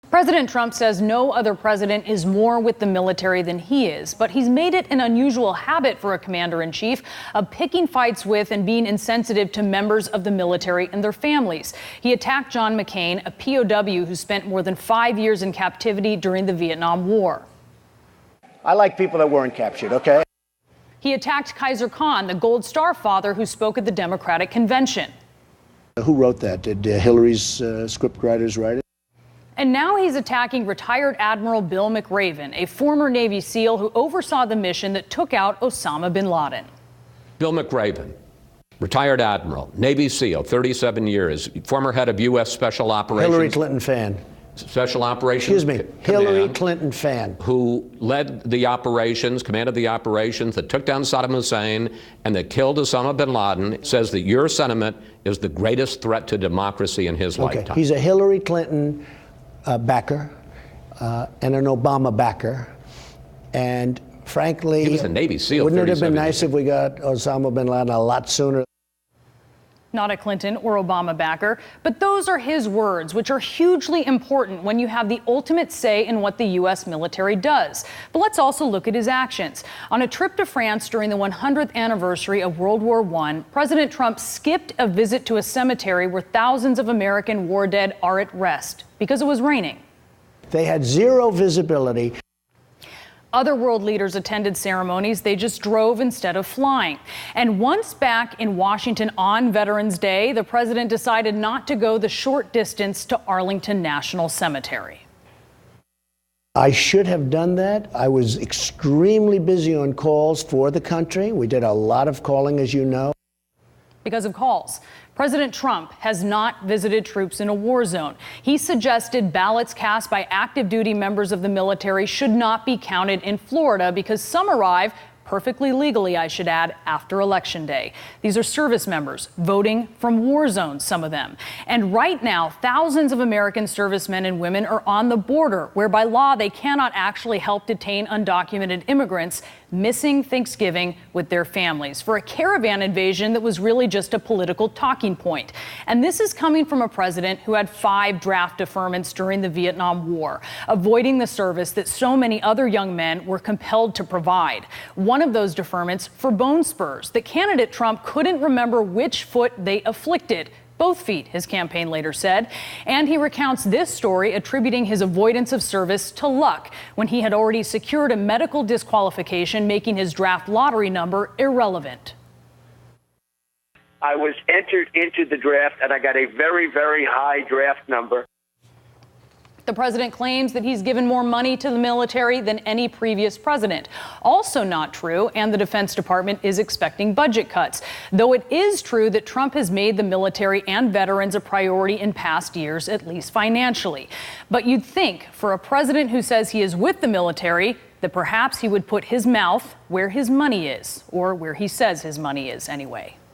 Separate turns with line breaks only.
President Trump says no other president is more with the military than he is, but he's made it an unusual habit for a commander-in-chief of picking fights with and being insensitive to members of the military and their families. He attacked John McCain, a POW who spent more than 5 years in captivity during the Vietnam War.
I like people that weren't captured, okay?
He attacked Kaiser Khan, the Gold Star father who spoke at the Democratic Convention.
Who wrote that? Did Hillary's scriptwriters write it?
And now he's attacking retired Admiral Bill McRaven, a former Navy SEAL who oversaw the mission that took out Osama bin Laden.
Bill McRaven, retired Admiral, Navy SEAL, 37 years, former head of U.S. Special Operations.
Hillary Clinton fan.
Special Operations.
Excuse me, Hillary Clinton fan.
Who led the operations, commanded the operations that took down Saddam Hussein and that killed Osama bin Laden, says that your sentiment is the greatest threat to democracy in his lifetime.
He's a Hillary Clinton backer and an Obama backer. And frankly,
he was a Navy SEAL.
Wouldn't it have been nice if we got Osama bin Laden a lot sooner?
Not a Clinton or Obama backer, but those are his words, which are hugely important when you have the ultimate say in what the U.S. military does. But let's also look at his actions. On a trip to France during the 100th anniversary of World War I, President Trump skipped a visit to a cemetery where thousands of American war dead are at rest because it was raining.
They had zero visibility.
Other world leaders attended ceremonies. They just drove instead of flying. And once back in Washington on Veterans Day, the president decided not to go the short distance to Arlington National Cemetery.
I should have done that. I was extremely busy on calls for the country. We did a lot of calling, as you know.
Because of calls, President Trump has not visited troops in a war zone. He suggested ballots cast by active duty members of the military should not be counted in Florida because some arrive perfectly legally, I should add, after Election Day. These are service members voting from war zones, some of them. And right now, thousands of American servicemen and women are on the border, where by law they cannot actually help detain undocumented immigrants missing Thanksgiving with their families for a caravan invasion that was really just a political talking point. And this is coming from a president who had 5 draft deferments during the Vietnam War, avoiding the service that so many other young men were compelled to provide. One of those deferments for bone spurs that candidate Trump couldn't remember which foot they afflicted. Both feet, his campaign later said. And he recounts this story, attributing his avoidance of service to luck when he had already secured a medical disqualification, making his draft lottery number irrelevant.
I was entered into the draft and I got a very, very high draft number.
The president claims that he's given more money to the military than any previous president. Also not true, and the Defense Department is expecting budget cuts. Though it is true that Trump has made the military and veterans a priority in past years, at least financially. But you'd think for a president who says he is with the military, that perhaps he would put his mouth where his money is, or where he says his money is anyway.